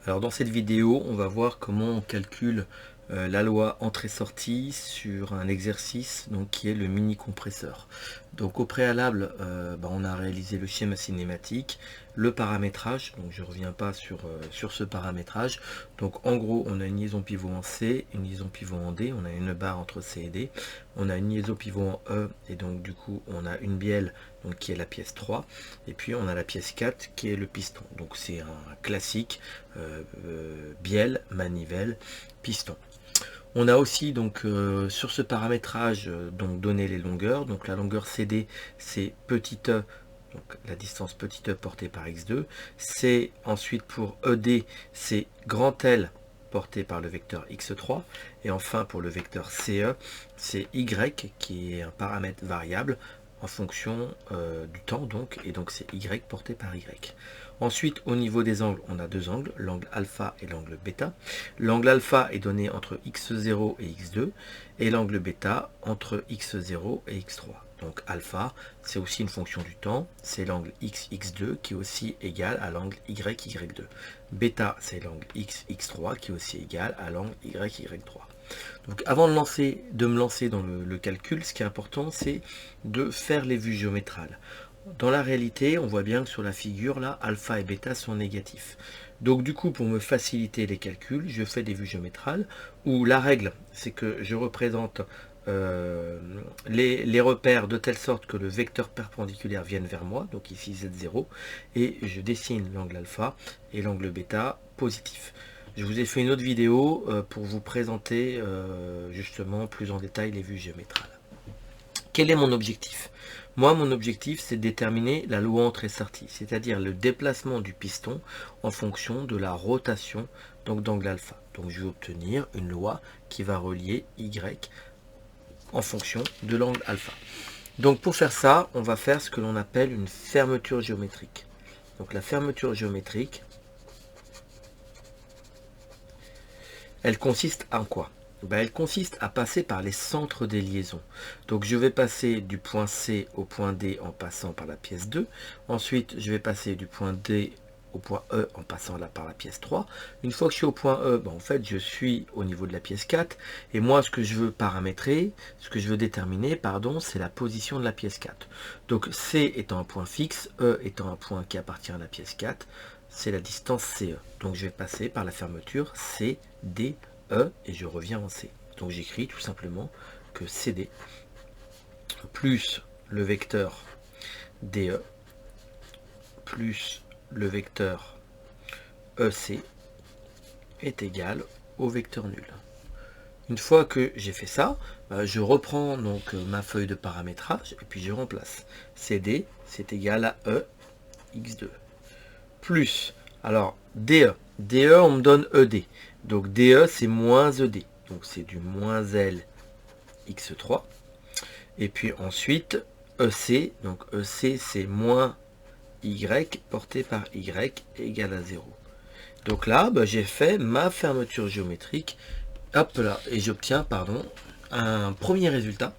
Alors dans cette vidéo, on va voir comment on calcule la loi entrée-sortie sur un exercice donc, qui est le mini compresseur. Donc au préalable, on a réalisé le schéma cinématique, le paramétrage, donc je ne reviens pas sur ce paramétrage. Donc en gros, on a une liaison pivot en C, une liaison pivot en D, on a une barre entre C et D, on a une liaison pivot en E, et donc du coup on a une bielle donc, qui est la pièce 3, et puis on a la pièce 4 qui est le piston. Donc c'est un classique, bielle, manivelle, piston. On a aussi donc sur ce paramétrage donc donné les longueurs. Donc la longueur CD c'est petit e, donc la distance petit e portée par x2. C'est ensuite pour ED c'est grand L porté par le vecteur x3. Et enfin pour le vecteur CE c'est y qui est un paramètre variable en fonction du temps donc, et donc c'est y porté par y. Ensuite, au niveau des angles, on a deux angles, l'angle alpha et l'angle bêta. L'angle alpha est donné entre x0 et x2, et l'angle bêta entre x0 et x3. Donc alpha, c'est aussi une fonction du temps, c'est l'angle x2 qui est aussi égal à l'angle y2. Bêta, c'est l'angle x3 qui est aussi égal à l'angle y3. Donc avant de me lancer dans le calcul, ce qui est important, c'est de faire les vues géométrales. Dans la réalité, on voit bien que sur la figure, là, alpha et bêta sont négatifs. Donc du coup, pour me faciliter les calculs, je fais des vues géométrales, où la règle, c'est que je représente les repères de telle sorte que le vecteur perpendiculaire vienne vers moi, donc ici Z0, et je dessine l'angle alpha et l'angle bêta positif. Je vous ai fait une autre vidéo pour vous présenter justement plus en détail les vues géométrales. Quel est mon objectif? Moi, mon objectif, c'est de déterminer la loi entrée-sortie, c'est-à-dire le déplacement du piston en fonction de la rotation d'angle alpha. Donc, je vais obtenir une loi qui va relier Y en fonction de l'angle alpha. Donc, pour faire ça, on va faire ce que l'on appelle une fermeture géométrique. Donc, la fermeture géométrique, elle consiste en quoi? Elle consiste à passer par les centres des liaisons. Donc je vais passer du point C au point D en passant par la pièce 2. Ensuite, je vais passer du point D au point E en passant par la pièce 3. Une fois que je suis au point E, en fait, je suis au niveau de la pièce 4. Et moi, ce que je veux paramétrer, ce que je veux déterminer, pardon, c'est la position de la pièce 4. Donc C étant un point fixe, E étant un point qui appartient à la pièce 4, c'est la distance CE. Donc je vais passer par la fermeture C, D, E et je reviens en C. Donc j'écris tout simplement que CD plus le vecteur DE plus le vecteur EC est égal au vecteur nul. Une fois que j'ai fait ça, je reprends donc ma feuille de paramétrage et puis je remplace. CD c'est égal à E x2 plus, alors DE, DE on me donne ED, donc DE c'est moins ED, donc c'est du moins L x3, et puis ensuite EC, donc EC c'est moins Y porté par Y égale à 0. Donc là, j'ai fait ma fermeture géométrique, hop là, et j'obtiens, pardon, un premier résultat,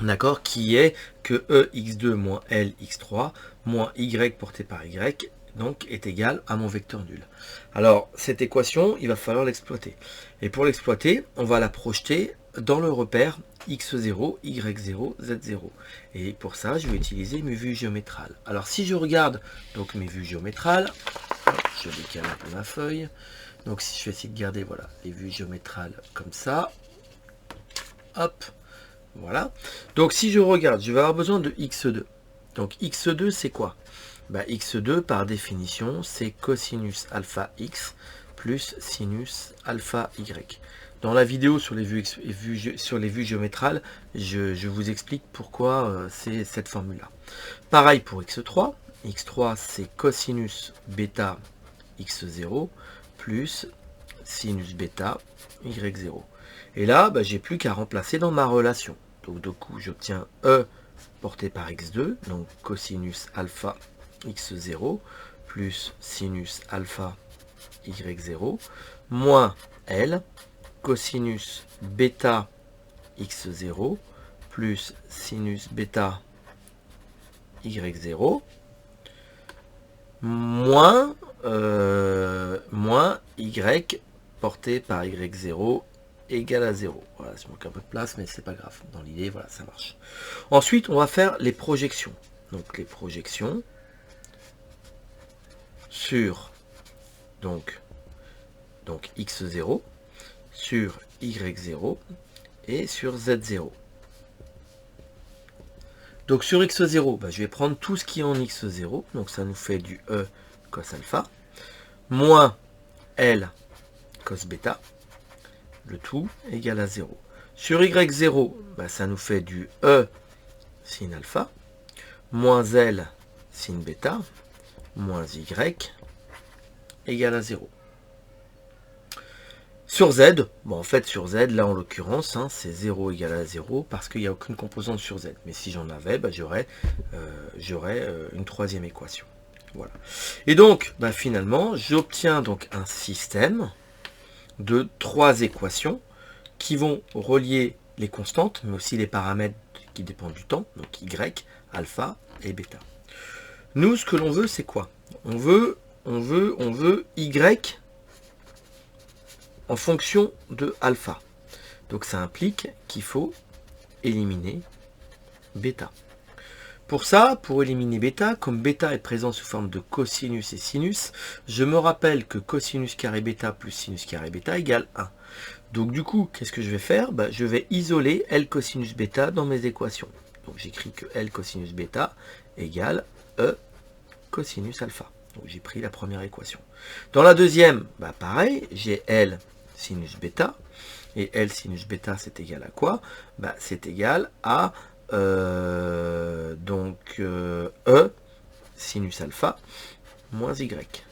d'accord, qui est que E x2 moins L x3 moins Y porté par Y donc est égal à mon vecteur nul. Alors cette équation, il va falloir l'exploiter. Et pour l'exploiter, on va la projeter dans le repère x0, y0, z0. Et pour ça, je vais utiliser mes vues géométrales. Alors si je regarde donc mes vues géométrales, je décale un peu ma feuille. Donc si je vais essayer de garder voilà, les vues géométrales comme ça, hop, voilà. Donc si je regarde, je vais avoir besoin de x2. Donc x2 c'est quoi? X2 par définition c'est cosinus alpha x plus sinus alpha y. Dans la vidéo sur les vues géométrales, je vous explique pourquoi c'est cette formule là. Pareil pour x3. x3 c'est cosinus bêta x0 plus sinus bêta y0. Et là, j'ai plus qu'à remplacer dans ma relation. Donc du coup, j'obtiens E porté par x2, donc cosinus alpha x0 plus sinus alpha y0 moins L cosinus bêta x0 plus sinus bêta y0 moins moins y porté par y0 égale à 0. Voilà, ça manque un peu de place, mais c'est pas grave. Dans l'idée, voilà, ça marche. Ensuite, on va faire les projections. Donc les projections sur donc x0, sur y0 et sur z0. Donc sur x0, je vais prendre tout ce qui est en x0, donc ça nous fait du e cos alpha, moins L cos bêta, le tout égale à 0. Sur y0, ça nous fait du E sin alpha, moins L sin bêta, moins Y égale à 0. Sur Z, en fait sur Z, là en l'occurrence, c'est 0 égale à 0 parce qu'il n'y a aucune composante sur Z. Mais si j'en avais, j'aurais une troisième équation. Voilà. Et donc, finalement, j'obtiens donc un système de 3 équations qui vont relier les constantes, mais aussi les paramètres qui dépendent du temps, donc Y, alpha et bêta. Nous, ce que l'on veut, c'est quoi? On veut Y en fonction de alpha. Donc ça implique qu'il faut éliminer bêta. Pour ça, pour éliminer bêta, comme bêta est présent sous forme de cosinus et sinus, je me rappelle que cosinus carré bêta plus sinus carré bêta égale 1. Donc du coup, qu'est-ce que je vais faire? Je vais isoler L cosinus bêta dans mes équations. Donc j'écris que L cosinus bêta égale E cosinus alpha. Donc j'ai pris la première équation. Dans la deuxième, pareil, j'ai L sinus bêta. Et L sinus bêta, c'est égal à quoi? C'est égal à E sinus alpha moins Y.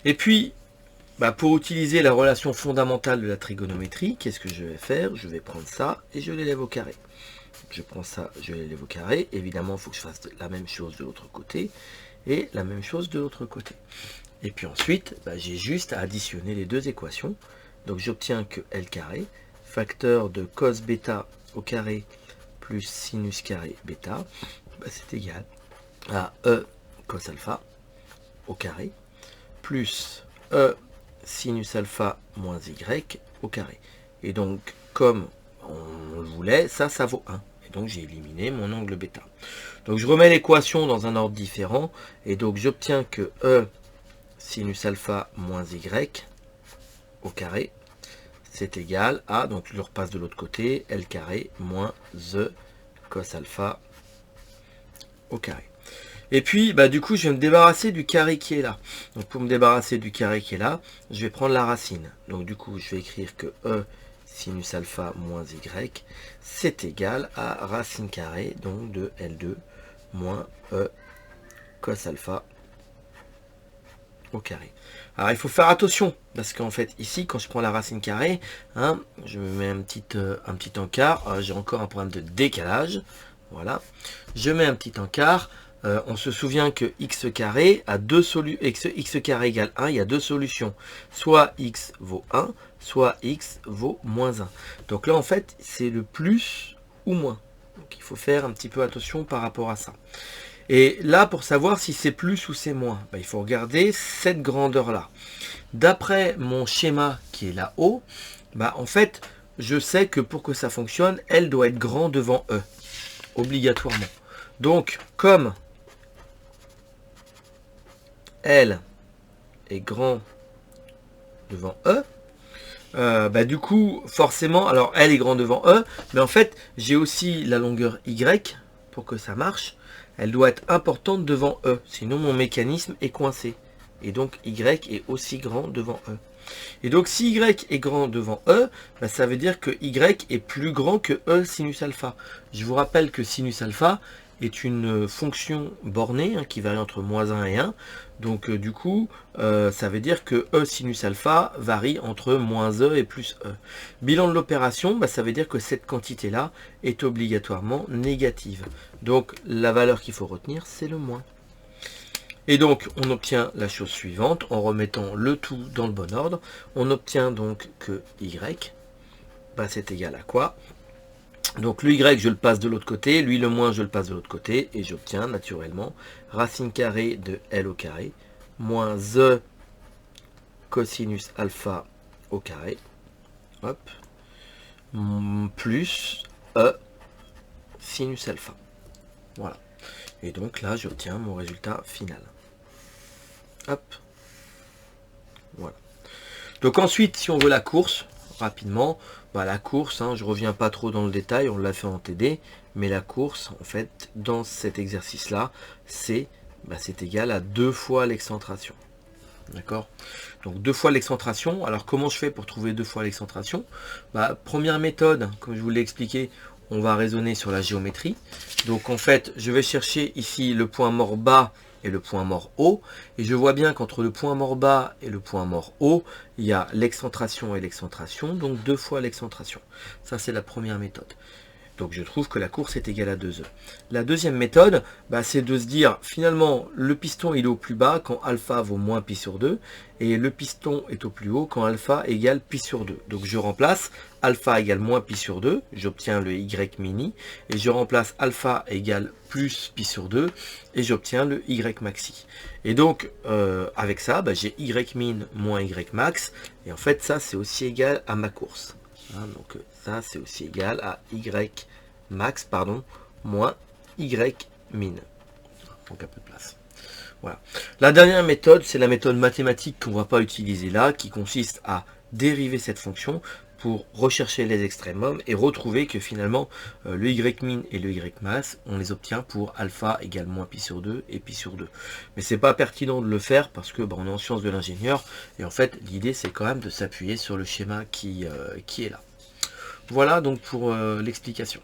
Et puis, pour utiliser la relation fondamentale de la trigonométrie, qu'est-ce que je vais faire? Je vais prendre ça et je l'élève au carré. Je prends ça, je l'élève au carré. Évidemment, il faut que je fasse la même chose de l'autre côté et la même chose de l'autre côté. Et puis ensuite, j'ai juste à additionner les deux équations. Donc j'obtiens que L carré, facteur de cos bêta au carré plus sinus carré bêta, c'est égal à E cos alpha au carré plus E sinus alpha moins Y au carré. Et donc, comme on le voulait, ça vaut 1. Et donc, j'ai éliminé mon angle bêta. Donc, je remets l'équation dans un ordre différent. Et donc, j'obtiens que E sinus alpha moins Y au carré, c'est égal à, donc je le repasse de l'autre côté, L carré moins E cos alpha au carré. Et puis, du coup, je vais me débarrasser du carré qui est là. Donc, pour me débarrasser du carré qui est là, je vais prendre la racine. Donc, du coup, je vais écrire que E sinus alpha moins Y, c'est égal à racine carrée, donc de L2 moins E cos alpha au carré. Alors, il faut faire attention, parce qu'en fait, ici, quand je prends la racine carrée, je me mets un petit encart. J'ai encore un problème de décalage. Voilà. Je mets un petit encart. On se souvient que x carré a deux solutions, x carré égale 1, il y a deux solutions. Soit x vaut 1, soit x vaut moins 1. Donc là, en fait, c'est le plus ou moins. Donc il faut faire un petit peu attention par rapport à ça. Et là, pour savoir si c'est plus ou c'est moins, il faut regarder cette grandeur-là. D'après mon schéma qui est là-haut, en fait, je sais que pour que ça fonctionne, L doit être grand devant E, obligatoirement. Donc, comme L est grand devant E, du coup, forcément, alors L est grand devant E, mais en fait, j'ai aussi la longueur Y pour que ça marche. Elle doit être importante devant E, sinon mon mécanisme est coincé. Et donc Y est aussi grand devant E. Et donc si Y est grand devant E, ça veut dire que Y est plus grand que E sinus alpha. Je vous rappelle que sinus alpha est une fonction bornée qui varie entre moins 1 et 1. Donc du coup, ça veut dire que E sinus alpha varie entre moins E et plus E. Bilan de l'opération, ça veut dire que cette quantité-là est obligatoirement négative. Donc la valeur qu'il faut retenir, c'est le moins. Et donc on obtient la chose suivante, en remettant le tout dans le bon ordre. On obtient donc que Y, c'est égal à quoi? Donc le Y, je le passe de l'autre côté, lui le moins, je le passe de l'autre côté, et j'obtiens naturellement racine carrée de L au carré, moins E cosinus alpha au carré, hop, plus E sinus alpha. Voilà. Et donc là, j'obtiens mon résultat final. Hop. Voilà. Donc ensuite, si on veut la course, rapidement, bah la course, hein, je reviens pas trop dans le détail, on l'a fait en TD, mais la course, en fait, dans cet exercice-là, c'est égal à 2 fois l'excentration. D'accord? Donc 2 fois l'excentration. Alors comment je fais pour trouver 2 fois l'excentration? Première méthode, comme je vous l'ai expliqué, on va raisonner sur la géométrie. Donc en fait, je vais chercher ici le point mort bas et le point mort haut. Et je vois bien qu'entre le point mort bas et le point mort haut, il y a l'excentration et l'excentration, donc 2 fois l'excentration. Ça, c'est la première méthode. Donc je trouve que la course est égale à 2E. La deuxième méthode, c'est de se dire, finalement, le piston il est au plus bas quand alpha vaut moins pi sur 2, et le piston est au plus haut quand alpha égale pi sur 2. Donc je remplace alpha égale moins pi sur 2, j'obtiens le y mini, et je remplace alpha égale plus pi sur 2, et j'obtiens le y maxi. Et donc, avec ça, j'ai y min moins y max, et en fait, ça, c'est aussi égal à ma course. Hein, donc ça c'est aussi égal à y max pardon moins y min. Donc un peu de place. Voilà. La dernière méthode, c'est la méthode mathématique qu'on ne va pas utiliser là, qui consiste à dériver cette fonction pour rechercher les extrémums et retrouver que finalement le y min et le y max, on les obtient pour alpha égale moins pi sur 2 et pi sur 2. Mais c'est pas pertinent de le faire parce que on est en sciences de l'ingénieur et en fait l'idée c'est quand même de s'appuyer sur le schéma qui est là. Voilà donc pour l'explication.